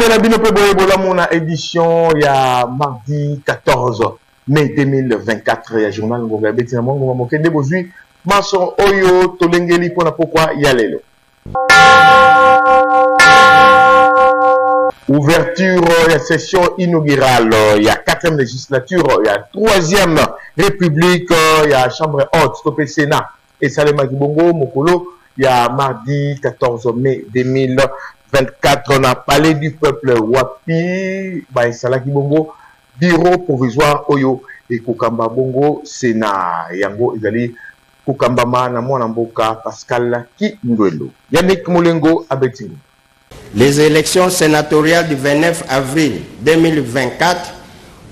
Tena bino pe boye bola mona édition ya mardi 14 mai 2024 ya journal Ngonga Betina Mongo mokende bozui maso oyo tolengeli pona pourquoi ya lelo. Ouverture la session inaugurale, il y a 4e législature, il y a 3e république, il y a chambre haute, stopé Sénat et Salema Kibongo, Mokolo, il y a mardi 14 mai 2024, on a palais du peuple Wapi, Baïsala Kibongo, bureau provisoire Oyo et Kokamba Bongo, Sénat, Yango, Izali, Kokamba na mwana mboka Pascal Kindwelo. Yannick Moulengo, Abetini. Les élections sénatoriales du 29 avril 2024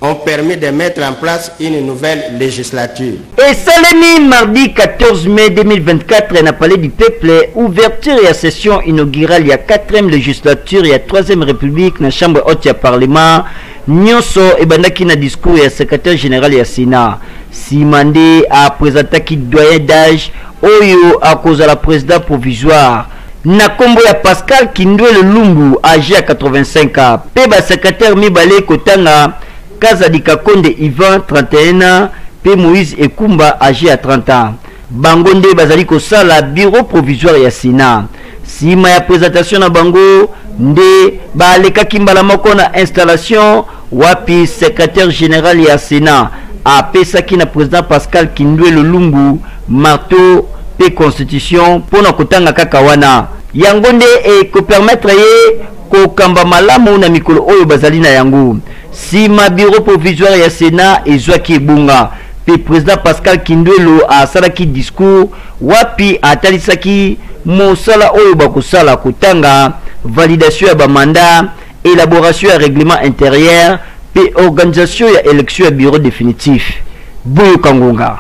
ont permis de mettre en place une nouvelle législature. Et Salemi, mardi 14 mai 2024, n'a parlé du peuple, ouverture et session inaugurale, il y a 4e législature, il y a 3e république, dans la chambre haute, il y a parlement, Nyonso et Bandaki na discours, il y a secrétaire général, il y a Sénat. Simandé a présenté qui doyen d'âge, Oyo à cause de la présidente provisoire. Nakombo ya Pascal Kindwelo Lumbu, âgé à 85 ans. Peba secrétaire Mibale Kotanga, Kazadika Konde Ivan, 31 ans. Pe Moïse Ekumba, âgé à 30 ans. Bangonde Bazali Kosala, bureau provisoire ya Sénat. Sima ya présentation na Bango, Nde Baleka Kimbala Moko na installation, Wapi secrétaire général ya Sénat. A Pesaki na président Pascal Kindwelo Lumbu, marteau P constitution pour na kotanga kakawana. Yangonde et ko permettre ye ko kamba malamu na mikolo oyo bazali na yango. Si ma bureau provisoire ya Sénat ezwaki ebunga. Pe président Pascal Kindwelo a salaki discours wapi atalisaki mosala oyo bakosala kotanga validation ya ba mandat, élaboration ya règlement intérieur, pe organisation ya élection ya bureau définitif. Boyo Kangonga.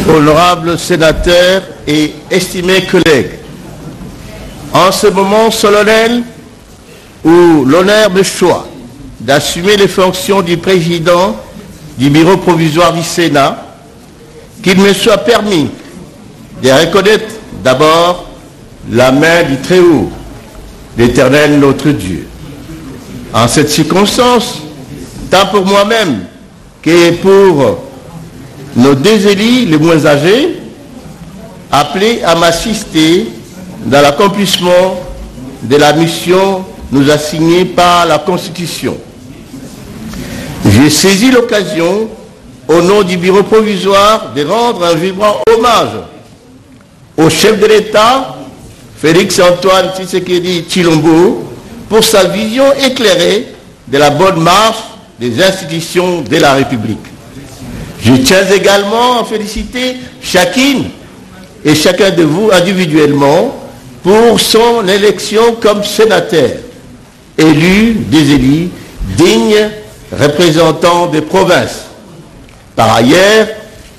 Honorables sénateurs et estimés collègues, en ce moment solennel où l'honneur me choix d'assumer les fonctions du président du bureau provisoire du Sénat, qu'il me soit permis de reconnaître d'abord la main du Très-Haut, l'Éternel notre Dieu. En cette circonstance, tant pour moi-même que pour nos deux élus les moins âgés, appelés à m'assister dans l'accomplissement de la mission nous assignée par la Constitution. J'ai saisi l'occasion, au nom du bureau provisoire, de rendre un vibrant hommage au chef de l'État, Félix-Antoine Tshisekedi Tshilombo, pour sa vision éclairée de la bonne marche des institutions de la République. Je tiens également à féliciter chacune et chacun de vous individuellement pour son élection comme sénateur, élu des élus, dignes représentants des provinces. Par ailleurs,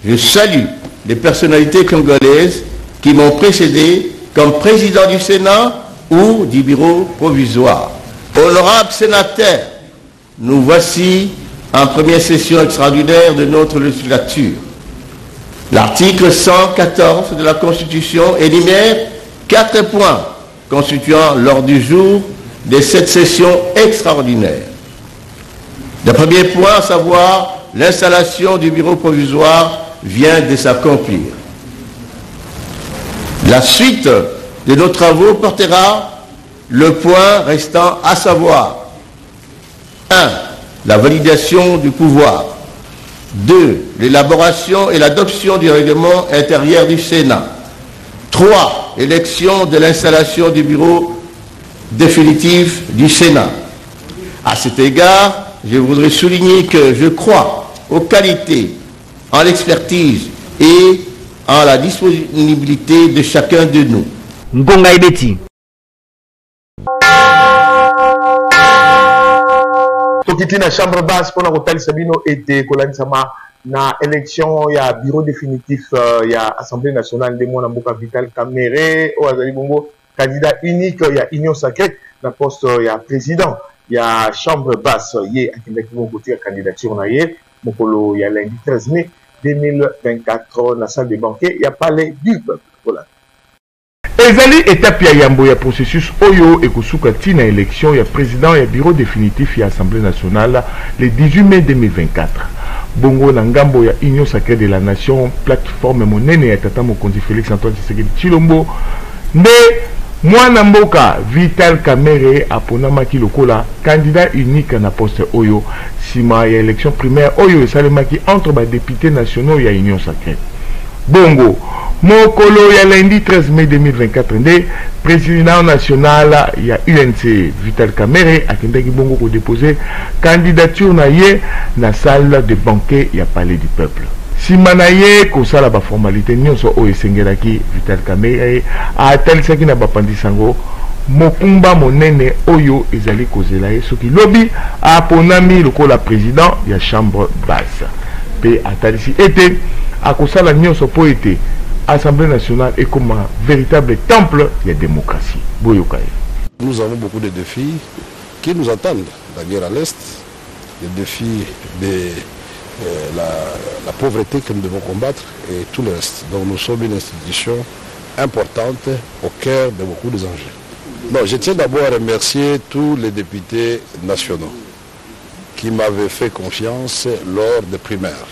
je salue les personnalités congolaises qui m'ont précédé comme président du Sénat ou du bureau provisoire. Honorables sénateurs, nous voici en première session extraordinaire de notre législature. L'article 114 de la Constitution énumère 4 points constituant l'ordre du jour de cette session extraordinaire. Le premier point, à savoir l'installation du bureau provisoire, vient de s'accomplir. La suite de nos travaux portera le point restant à savoir 1. La validation du pouvoir. 2. L'élaboration et l'adoption du règlement intérieur du Sénat. 3. Élection de l'installation du bureau définitif du Sénat. À cet égard, je voudrais souligner que je crois aux qualités, en l'expertise et en la disponibilité de chacun de nous. Ngonga Ibeti. Tokiti na chambre basse pour la Sabino et Kolanisama na élection ya bureau définitif ya Assemblée nationale de Mwanamboka Vital Kamere au Azali Bongo candidat unique ya Union Sacrée na poste ya président ya chambre basse ye akindaki côté ya candidature na ye mokolo ya lundi 13 mai 2024 na salle de banquet ya palais du peuple. Voilà. ezali étape ya yambo ya processus oyo ekosuka tina élection ya président ya bureau définitif ya Assemblée nationale le 18 mai 2024. Bongo na ngambo ya Union Sacrée de la Nation, plateforme monene ya tata mokonzi Félix Antoine Tshisekedi Tshilombo nde mwana mboka Vital Kamerhe aponamaki lokola candidat unique na poste oyo sima ya élection primaire oyo esalemaki entre ba députés nationaux ya Union Sacrée. Bongo mokolo ya lundi 13 mai 2024 nde président national ya UNC Vital Kamerhe akendaki bongo ko déposer candidature na ye na salle de banquet ya Palais du Peuple. Sima na ye kosala ba formalité nyonso oyo esengelaki Vital Kamerhe atalisaki na bapandisango mokumba monene oyo ezali kozela ye soki lobi aponami lokola président ya chambre basse pe atalisi ete akosala nyonso po ete Assemblée nationale est comme un véritable temple de la démocratie. Nous avons beaucoup de défis qui nous attendent. La guerre à l'Est, les défis de la pauvreté que nous devons combattre et tout le reste. Donc nous sommes une institution importante au cœur de beaucoup des enjeux. Non, je tiens d'abord à remercier tous les députés nationaux qui m'avaient fait confiance lors des primaires,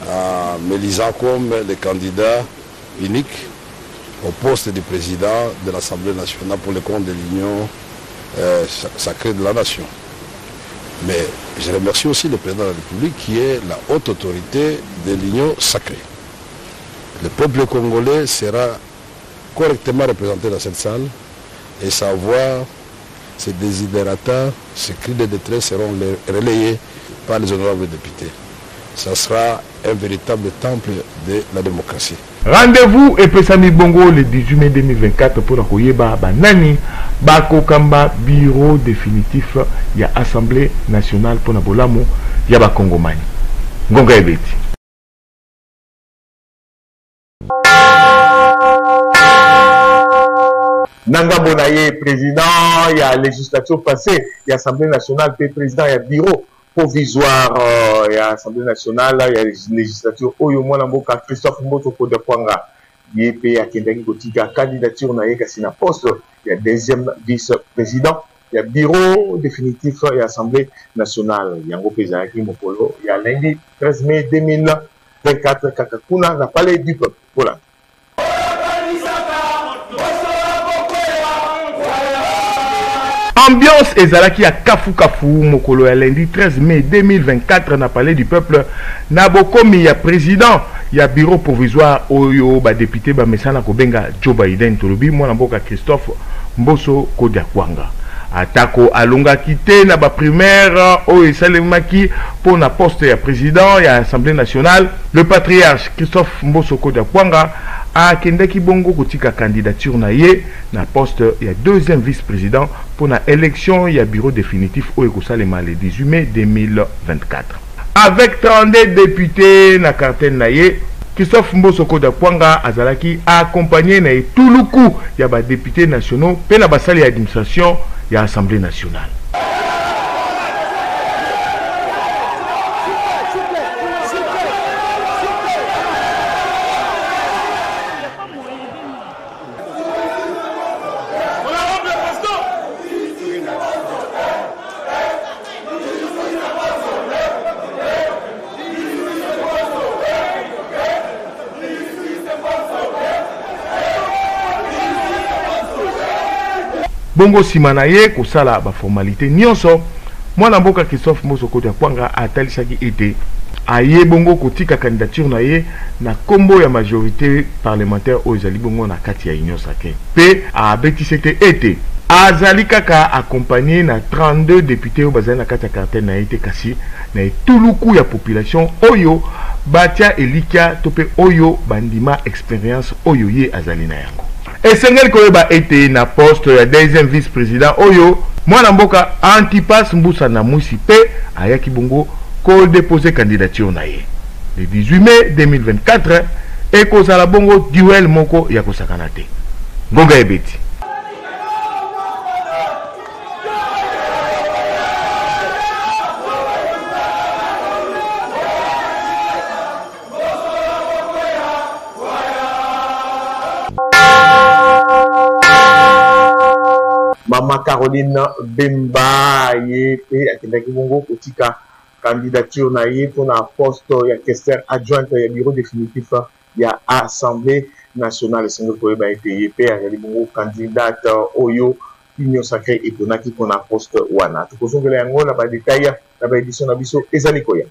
en m'élisant comme les candidats unique au poste de président de l'Assemblée nationale pour le compte de l'Union sacrée de la nation. Mais je remercie aussi le président de la République qui est la haute autorité de l'Union sacrée. Le peuple congolais sera correctement représenté dans cette salle et sa voix, ses desiderata, ses cris de détresse seront relayés par les honorables députés. Ça sera un véritable temple de la démocratie. Rendez-vous et Pesami Bongo le 18 mai 2024 pour la Koyeba Banani Bakokamba bureau définitif ya Assemblée nationale pour la Bolamo Yaba Kongomani. Ngonga Ebeti. Nanga Bonaye, président, il y a législature passée, il y a Assemblée nationale, puis président, il y a bureau provisoire, il y a Assemblée nationale, il y a législature, Oyo Mwanamboka, Christophe Mboto Kodekwanga, il y a Kendaki Kotika, candidature, il y a poste, il y a deuxième vice-président, il y a bureau définitif, il y a Assemblée nationale, il y a Ngopezaki Mokolo, il y a lundi 13 mai 2024, Kakakuna, la Palais du Peuple. Voilà. Ambiance ezalaki ya kafu kafu mokolo ya lundi 13 mai 2024 na Palais du Peuple na bokomi ya président ya bureau provisoire oyo ba député ba mesana kobenga Joe Biden tolobi mwana mboka Christophe Mboso Kodiakwanga atako alongaki te na ba primaire oyo esalemaki pour na poste ya président ya Assemblée nationale. Le patriarche Christophe Mboso Kodiakwanga akendaki bongo kotika candidature na ye na poste ya deuxième vice-président pour na élection ya bureau définitif oyo kosalema le 18 mai 2024. Avec 32 députés na cartel na ye, Christophe Mboso Kodiakwanga azalaki accompagné na etuluku ya ba députés nationaux pe na basali ya administration ya Assemblée nationale. Bongo simana ye kosala ba formalité nyonso mwana mboka Christophe Mboso Kodiakwanga atalisaki ete aye bongo kotika candidature na ye na kombo ya majorité parlementaire oyo ezali bongo na kati ya Union Sacrée pe abetisete ete azali kaka accompagné na 32 députés oyo bazali na kati ya cartel na ete kasi na etuluku ya population oyo batia elikia tope oyo bandima expérience oyo ye azali na yango. Esengeli koyeba ete na poste ya deuxième vice-président oyo mwana mboka Antipas Mbusa na Mwisi pe ayaki bongo ko déposer candidature na ye. Le 18 mai 2024 ekozala bongo duel moko ya kosakana te. Ngonga Ebeti. Maman Caroline Bemba ye pe akendaki bongo kotika candidature na ye pour na poste ya questeur adjointe ya bureau définitif ya Assemblée nationale singo koyeba ete ye pe azali bongo candidate oyo Union Sacrée eponaki pour na poste wana tokozongela yango na ba détail na ba édition na biso ezali koya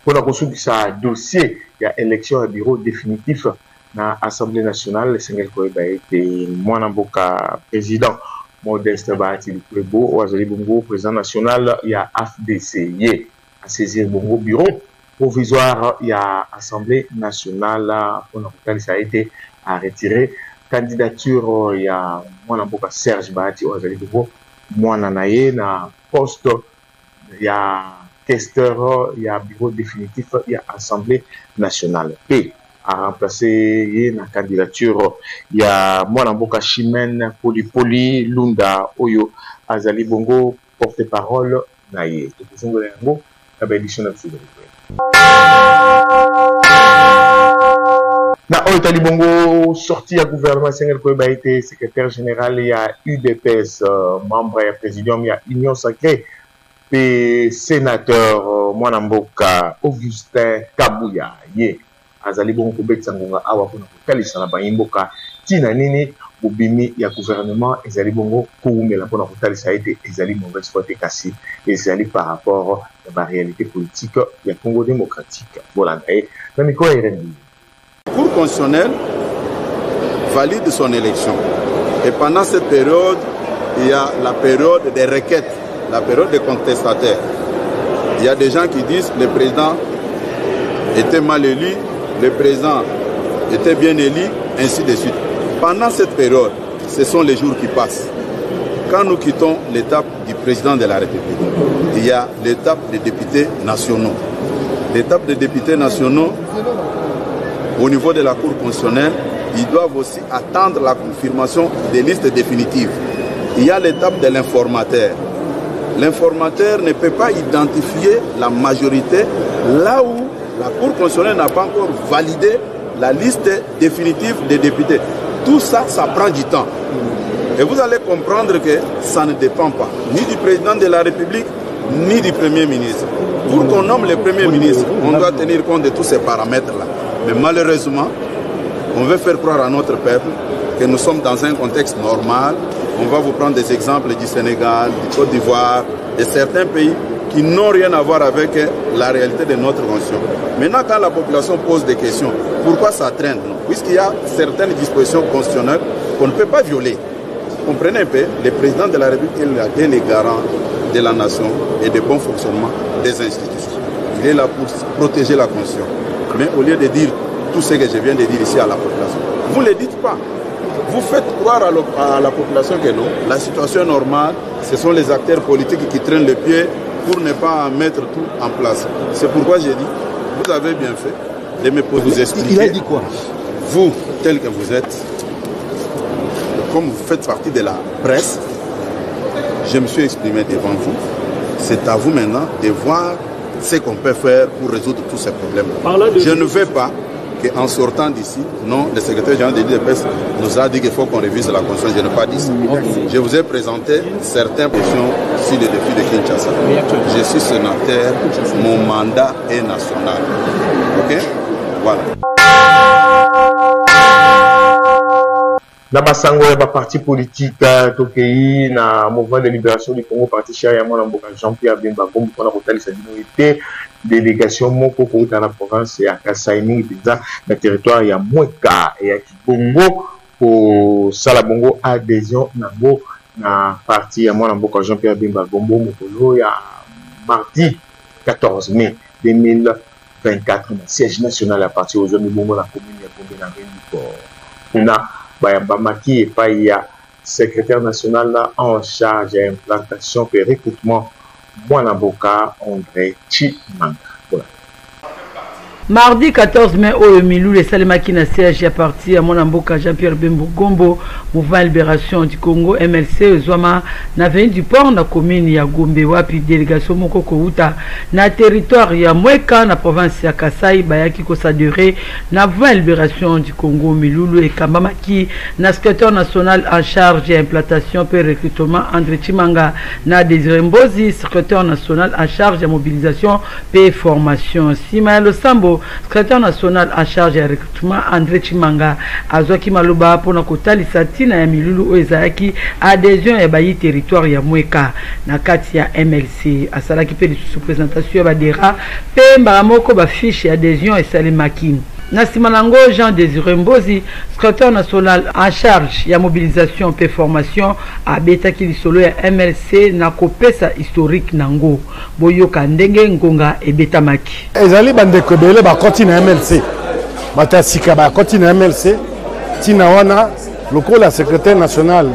pour la construction dossier ya élection ya bureau définitif na Assemblée nationale singo koyeba ete mwana mboka président Modeste Bahati Lukwebo Ouazali Bongo, président national, il y a AFDC, il a saisir Bongo bureau provisoire, il y a Assemblée nationale, ça a été à retirer. Candidature, il y a Mwanamboka Serge Bahati Ouazali Bongo, Mwananaye, na poste, il y a questeur, il y a bureau définitif, il y a Assemblée nationale. P a remplacé la candidature il y a Mwanamboka Chimène Poli Lunda Oyo Azali Bongo porte-parole na ye tokozongola yango na ba édition na biso na oyo tali bongo sorti ya gouvernement Sengel Koyeba été secrétaire général il y a UDPS membre ya présidium il y a Union Sacrée et sénateur Mwanamboka Augustin Kabuya ye azali bongo kobetsa ngonga awa kuna kotalisa na bayimboka tina nini bobimi ya gouvernement ezali bongo koumela pona kotalisa ete ezali mauvaise foi kasi ezali par rapport à la réalité politique ya Congo démocratique voilà na miko RND. Cour constitutionnelle valide son élection et pendant cette période il y a la période des requêtes, la période des contestataires. Il y a des gens qui disent le président était mal élu, le président était bien élu, ainsi de suite. Pendant cette période, ce sont les jours qui passent. Quand nous quittons l'étape du président de la République, il y a l'étape des députés nationaux. L'étape des députés nationaux, au niveau de la Cour constitutionnelle, ils doivent aussi attendre la confirmation des listes définitives. Il y a l'étape de l'informateur. L'informateur ne peut pas identifier la majorité là où la Cour constitutionnelle n'a pas encore validé la liste définitive des députés. Tout ça, ça prend du temps. Et vous allez comprendre que ça ne dépend pas ni du président de la République, ni du Premier ministre. Pour qu'on nomme le Premier ministre, on doit tenir compte de tous ces paramètres-là. Mais malheureusement, on veut faire croire à notre peuple que nous sommes dans un contexte normal. On va vous prendre des exemples du Sénégal, du Côte d'Ivoire, de certains pays qui n'ont rien à voir avec la réalité de notre constitution. Maintenant, quand la population pose des questions, pourquoi ça traîne? Puisqu'il y a certaines dispositions constitutionnelles qu'on ne peut pas violer. Comprenez un peu, le président de la République est le garant de la nation et du bon fonctionnement des institutions. Il est là pour protéger la constitution. Mais au lieu de dire tout ce que je viens de dire ici à la population, vous ne le dites pas. Vous faites croire à la population que non, la situation est normale, ce sont les acteurs politiques qui traînent le pied pour ne pas mettre tout en place. C'est pourquoi j'ai dit, vous avez bien fait de me vous expliquer. Il a dit quoi? Vous, tel que vous êtes, comme vous faites partie de la presse, je me suis exprimé devant vous. C'est à vous maintenant de voir ce qu'on peut faire pour résoudre tous ces problèmes. Je ne veux pas qu'en sortant d'ici, non, le secrétaire général de l'UDPS nous a dit qu'il faut qu'on révise la Constitution. Je n'ai pas dit ça. Je vous ai présenté certaines questions sur le défi de Kinshasa. Je suis sénateur, mon mandat est national. Ok? Voilà. Na basango ya parti politique tokei na mouvement de libération du Congo parti cher ya Mwanamboka Jean-Pierre Bemba Gombo pona kotalisa minorité délégation moko kouta na province ya Kasai mingi pizza na territoire ya Mweka ya Kibongo ko sala bongo adhésion nango na parti ya Mwanamboka Jean-Pierre Bemba Gombo mokolo ya mardi 14 mai 2024 na siège national ya parti aux hommes bongo na commune ya Gombe na Beniko kuna Bayambamaki et Paya, secrétaire national en charge de l'implantation et recrutement, Mwanamboka André Chimanga. Voilà. Mardi 14 mai, au Milou, les Salemaki na siège à partir à Monamboka Jean-Pierre Bembo Gombo, Mouvement Libération du Congo, MLC, Zouama, na venu du port, na commune ya Gombe, wapi délégation Moko Kouta, na territoire ya Mweka, na province ya Kasai, Bayaki Kosadure, na Mouvement Libération du Congo, Milulu et Kambamaki, na secrétaire national en charge de l'implantation et recrutement, André Chimanga, na Désiré Mbozi, secrétaire national en charge de mobilisation et formation, Simaël Sambo, secrétaire national en charge de recrutement André Chimanga Azoki Maloba pour na kotali satina ya Milulu Oezaki adhésion ya bayi territoire ya Mweka na kati ya MLC asalaki pe sous présentation ya badera pe mbaramoko ba fiche adhésion et Salemaki na simalango Jean Désiré Mbozi secrétaire national en charge ya mobilisation et formation abetaki lisolo ya MLC na kopesa historique nango boyoka ndenge ngonga ebetamaki ezali bandeko ebele bakoti na MLC batasika bakoti na MLC tina wana lokola secrétaire national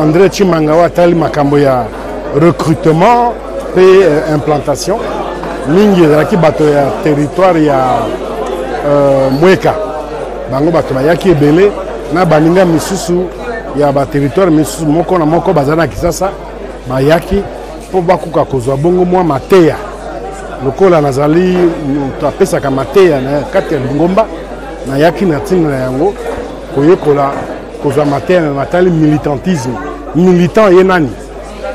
André Chimanga watali makambo ya recrutement pe implantation mingi ezalaki bato ya territoire ya Mweka bango bato bayaki ebele na baninga misusu ya ba territoire misusu moko na moko bazana kisasa bayaki po bakuka kozwa bongo mwa mateya lokola nazali tapesaka mateya na kati ya Lingomba na yaki na ntina na yango koyekola kozwa mateya na natali militantisme militant ye nani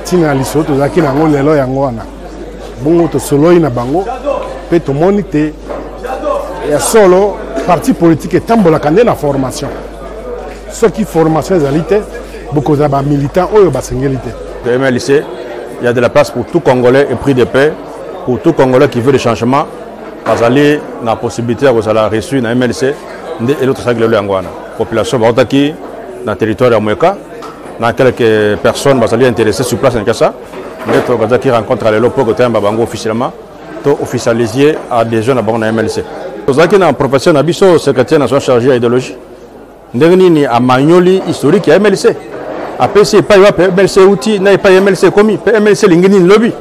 ntina liso tozalaki na yango lelo yango wana bongo tosoloi na bango pe tomoni te ya solo parti politique etambolaka nde na formation soki formation ezali te bokozala bamilitant oyo basengeli te. Le MLC, il y a de la place pour tout Congolais et prix de paix, pour tout Congolais qui veut des changements. Bazali na possibilité de la reçu na MLC et l'autre sagle le angwana. Population Baotaki dans le territoire de Mweka, dans quelques personnes bazali intéressées sur place en Kassa. D'autres bazaki rencontrent les locaux côté Babango officiellement, to officialiser adhésion à Bango na MLC. Bazaki na profession na biso secrétaire national chargé à idéologie. Ndengni ni amanyoli historique ya MLC. Après c'est pas MLC outil, n'a pas MLC commis, MLC lingini lobby.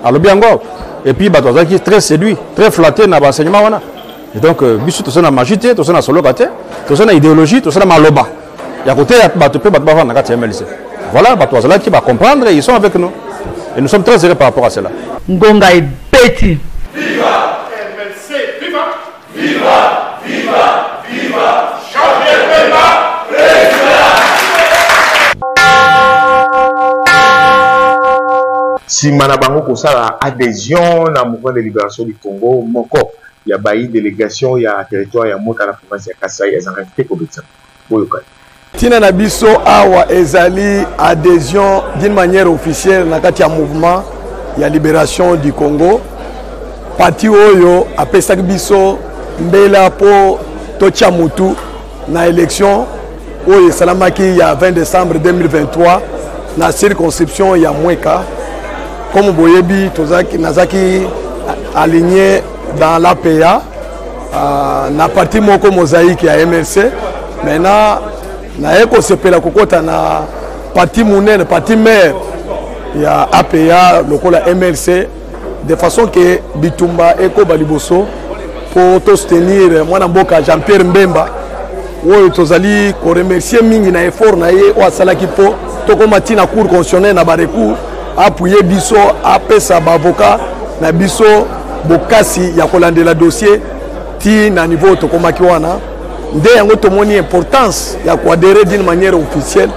À lobby encore. Et puis bazaki très séduit, très flatté na enseignement wana. Et donc biso to sana majité, to sana solo kate, to sana idéologie, to sana maloba. Ya côté bato pe bato ba na kati MLC. Voilà bato bazaki ba comprendre et ils sont avec nous. Et nous sommes très heureux par rapport à cela. Ngonga et Betty. Viva MLC, viva, viva, viva, viva, Jean-Pierre Bemba, président. Si Manabango kosala adhésion na mouvement de libération du Congo, moko ya bayi délégation ya territoire ya Mweka na province ya Kasai ezanga te kobetsa. Boyoka. Tina na biso awa ezali adhésion d'une manière officielle na kati ya mouvement ya libération du Congo. Parti oyo apesaki biso mbela po tocha mutu na élection oyo esalamaki ya 20 décembre 2023 na circonscription ya Mweka. Comme boyebi tozaki nazaki aligné dans l'APA na parti moko mosaïque ya MLC. Maintenant na eko sepela kokota na parti munene parti maire ya APA lokola MLC de façon que bitumba eko baliboso pour to soutenir mwana mboka Jean-Pierre Mbemba oyo tozali ko remercier mingi na effort na ye o asalaki po to koma tina cour constitutionnelle na ba recours appuyer biso apesa ba avocat na biso bokasi ya kolandela dossier ti na niveau to koma ki wana nde yango tomoni importance ya koadhérer d'une manière officielle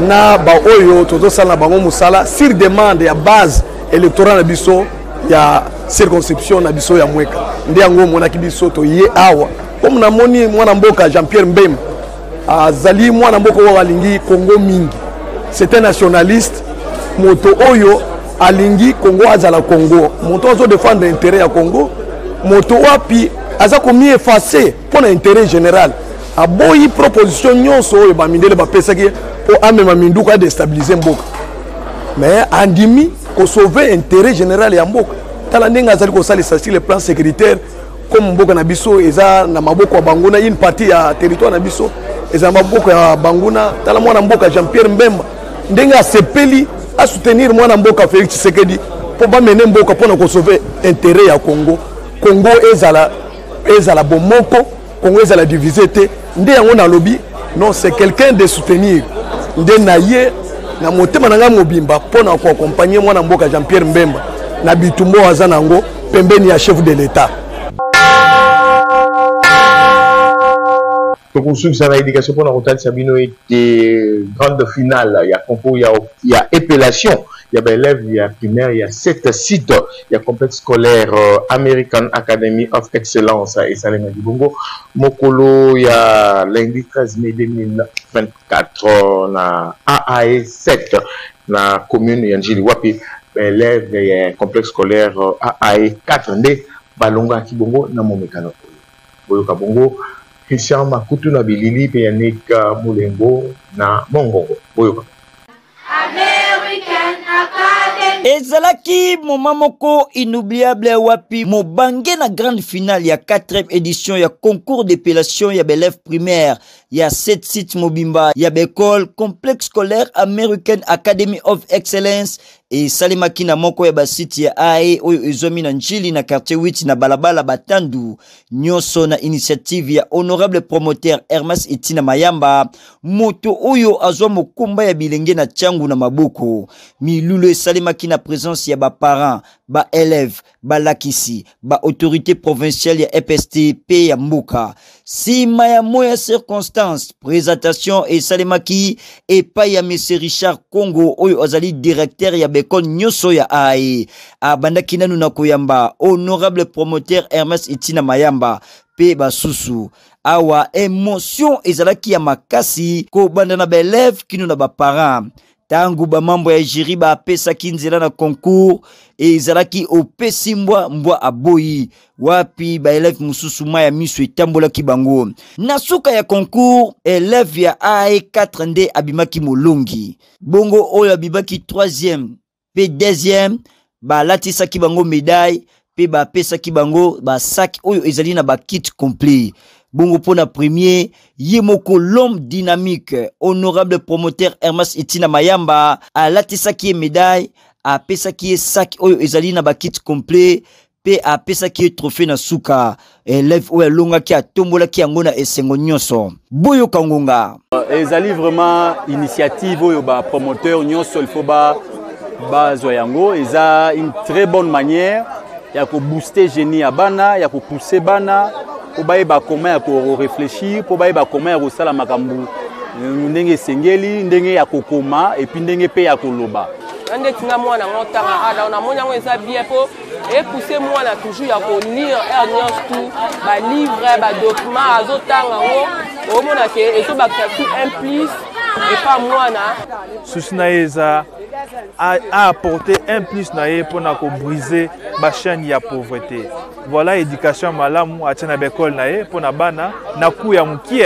na ba oyo tozosala bango musala sur demande ya base électorale na biso ya circonscription na biso ya Mweka nde yango monaki biso to ye awa comme na moni mwana mboka Jean-Pierre Mbemba azali mwana mboka wa alingi Congo mingi c'est un nationaliste moto oyo alingi Congo azala Congo moto ozo défendre intérêt ya Congo moto wapi aza komi effacer pour l'intérêt général aboyi proposition nyonso oyo bamindele bapesaki po amema minduka a déstabiliser mboka mais andimi ko sauver intérêt général ya mboka tala ndenge azali kosalisa sur le plan sécuritaire comme mboka na biso eza na maboko ya banguna une partie ya territoire na biso eza maboko ya banguna tala mwana mboka Jean-Pierre Mbemba ndenge asepeli a soutenir mwana mboka Félix Tshisekedi po ba mener mboka pona ko sauver intérêt ya Congo ezala groupe ezala bomoko Congo ezala divisé te nde yango na lobby non c'est quelqu'un de soutenir nde na ye na motema nanga mobimba pona ko accompagner mwana mboka Jean-Pierre Mbemba na bitumbo azanango pembeni ya chef de l'état. Pour ça la éducation pour la route Sabino était grande finale, il y a concours, il y a épellation, il y a élèves, il y a primaire, il y a 7 sites, il y a complexe scolaire American Academy of Excellence et Salema du Bongo. Mokolo, il y a lundi 13 mai 2024 na AAE 7 na commune Yanjili Wapi, élèves, il y a complexe scolaire AAE 4 ndé Balonga Kibongo na Momekano. Boyoka Bongo. Christian Makutu na Bilili pe Yannick Moulengo na Mongongo. Boyoka. American Academy. Ezalaki momamoko inoubliable wapi mobange na grande finale ya 4e édition ya concours d'épellation ya élèves primaires ya 7 sites mobimba ya l'école complexe scolaire American Academy of Excellence et salimaki na moko ya basiti ya AE oyo ezomi na Njili na quartier 8 na balabala Batandu nyoso na initiative ya honorable promoteur Hermas Itina Mayamba moto oyo azwa mokumba ya bilenge na changu na mabuku milulu salimaki na présence ya ba parents ba élèves ba lakisi ba autorité provinciale ya EPST pe ya mbuka sima ya moya circonstance présentation et salimaki et pa ya monsieur Richard Congo oyo azali directeur ya bekon nyoso ya AE abandaki nanu na koyamba honorable promoteur Hermes Itina Mayamba pe basusu awa émotion ezalaki ya makasi ko banda na ba élève kino na ba parents tangu ba mambo ya jiri ba pesa kinzela na concours ezalaki opesi mbwa aboyi wapi ba élève mususu maya misu etambola kibango na suka ya concours élève ya AE 4 nde abimaki molongi bongo oyo abibaki 3e pe 2e ba latisa kibango médaille pe ba pesa kibango ba sac oyo ezali na ba kit complet bongo pona premier yemoko l'homme dynamique honorable promoteur Hermas Itina Mayamba a latisa ki médaille a pesa ki sac oyo ezali na ba kit complet pe a pesa ki trophée na suka élève oyo longa ki atombola ki yango na esengo nyonso boyo kangonga ezali vraiment initiative oyo ba promoteur nyonso il faut ba zo yango eza une très bonne manière ya ko booster génie ya bana ya ko pousser bana po ba comment ya ko réfléchir po ba comment ya ko sala makambu ndenge sengeli ndenge ya kokoma et puis ndenge pe ya koloba ande tinga mwana ngotanga ala na monya ngo eza bien po et pousser mwana toujours ya ko lire et tout ba livre ba document azotanga ngo omona ke et to ba tout un plus et pas mwana susina eza a apporté un plus naé pour briser la chaîne de la pauvreté. Voilà l'éducation malamu à tena bekol naé pour na bana na kuya mukie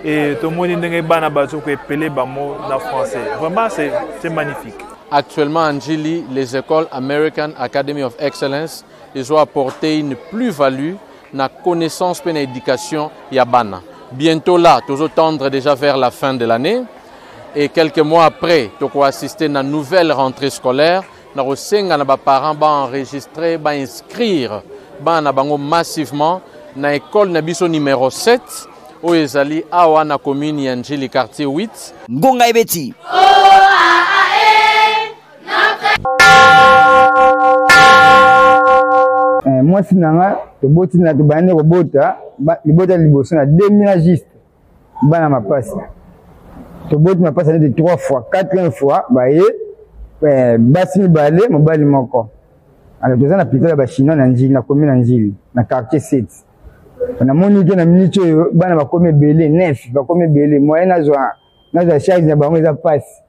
et tout le monde ndenge bana bazo ko epelé ba mot na français. Vraiment c'est magnifique. Actuellement en Njili, les écoles American Academy of Excellence, ils ont apporté une plus-value na connaissance et l'éducation ya bana. Bientôt là, toujours tendre déjà vers la fin de l'année. Et quelques mois après, tu vas assister à une nouvelle rentrée scolaire. Nous avons des parents qui enregistrer, inscrire massivement dans l'école numéro 7, où ils allaient à la commune Yanjili, quartier 8. Ngonga Ebeti. Moi, si nanga, to boti na to bane robota, libota liboso na 2000 juste. Bana ma passe. To boti ma passe de 3 fois, 4 fois, baye basi balé mo bali moko. Alors to na plutôt ba chinois na Njili na commune na Njili, na quartier 7. Na moni ke na minute bana ba komi belé 9, ba komi belé moyen na zo charge na bango za passe.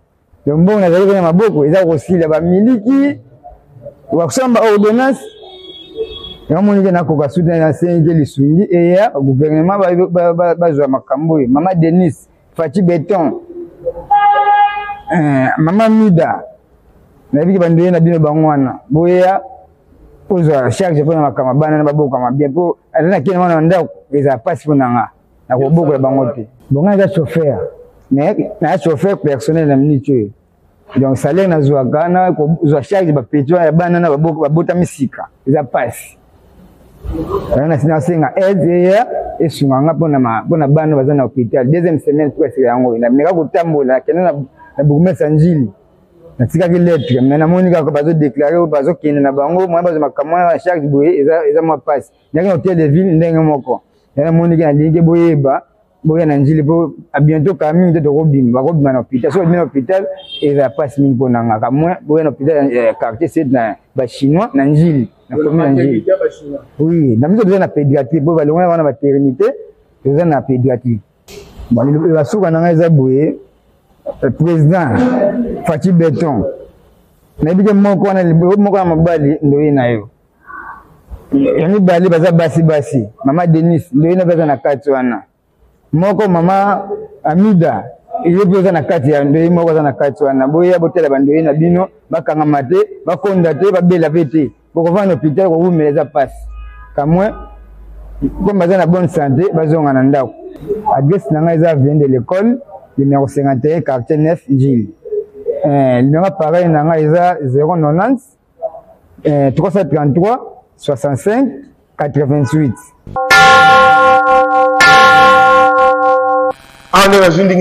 Donc bon na zali na maboko, eza kosila ba miliki wa kusamba ordonnance. Ya moni ke na koka soutenir na CNG lisungi et ya gouvernement ba zo makambo. Mama Denis, Fati Beton. Mama Mida. Na biki bandé na bino bangwana. Boya ozo charge pour na makama bana na baboko kama bien po alana kina mwana ndako eza passe pour nanga. Na ko boko la bangote. Bonga za chauffeur. Mais na chauffeur personnel na minute. Donc salaire na zwa gana ko zo charge ba petro ya bana na baboko babota misika. Eza passe. na sinasenga aide ya esunganga pona bana baza na hôpital deuxième semaine pour essayer yango na meka kotambola kena na bourgmestre Njili na tikaki lettre mais na moni kaka bazo déclarer bazo kende na bango moi bazo makamona chaque boye eza ma passe nyaki hôtel de ville ndenge moko na moni kana ndenge boyeba boya na Njili po a bientôt kami de robima na hôpital so na hôpital eza passe mingi ponanga ka moi boya na hôpital quartier c'est na ba chinois na Njili na commune Njili oui na mizo na pédiatrie bo balonga wana maternité eza na pédiatrie bon le basuka na eza boye président Fati Beton na bige moko na moko na mabali ndoyi na yo yani bali baza basi mama Denis ndoyi na baza na kati wana moko mama Amida iyo boza na kati ya ndoyi moko baza na kati wana boya botela bandoyi na bino bakanga mate bakonda te babela pete boko va na hôpital ko wumeleza passe kamwe comme baza na bonne santé bazonga na ndako adresse na ngai za vient de l'école numéro 51 quartier 9 Njili numéro pareil na ngai za 090 333 65 88. On est dans une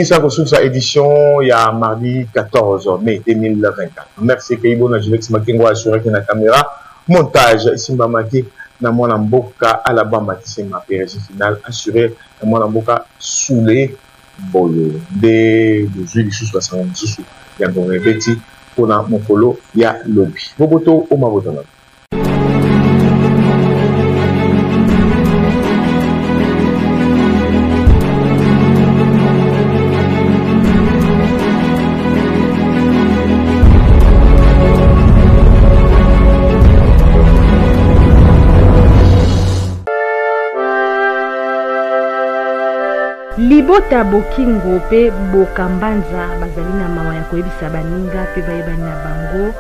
édition il y a mardi 14 mai 2024. Merci Keibo na Juvex Makingo assuré que la caméra montage Simba Maki na mwana mboka Alabama Tisema PRG final assuré na mwana mboka Soulé Boyo de juillet 60 sous ya ngombe beti pona mokolo ya lobi. Boboto o mabotana. Libota bokingo pe bokambanza bazali na mawa ya koyebisa baninga pe bayebani na bango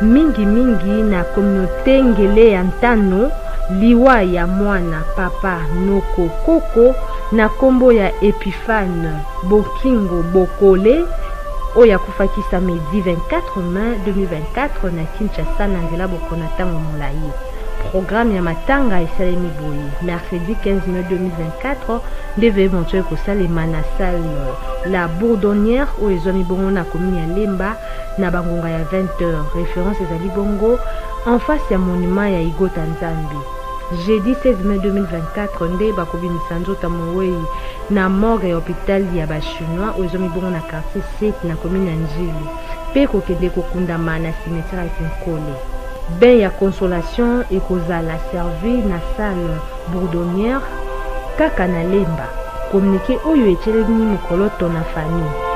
mingi na communauté ngele ya ntano liwa ya mwana papa noko koko na kombo ya Epifane bokingo bokole oya kufakisa medi 24 mai 2024 na Kinshasa na nzela bokona tango molayi. Programme ya matanga esalemi boye mercredi 15 mai 2024 devait monter ko salema na salle la Bourdonnière au ezoni bongo na commune ya Lemba na bangonga ya 20h. Référence ezali bongo en face ya monument ya Igota Nzambi. Jeudi 16 mai 2024 nde bakobimisa nzota mowei na morgue ya hôpital ya bachinois au ezoni bongo na quartier 7 na commune ya Njili pe kokende kokundama na cimetière ya Kinkole. Ben ya consolation ekozala servi na salle Bourdonnière kaka na Lemba. Communiqué oyo etelemi mokolo to na famille.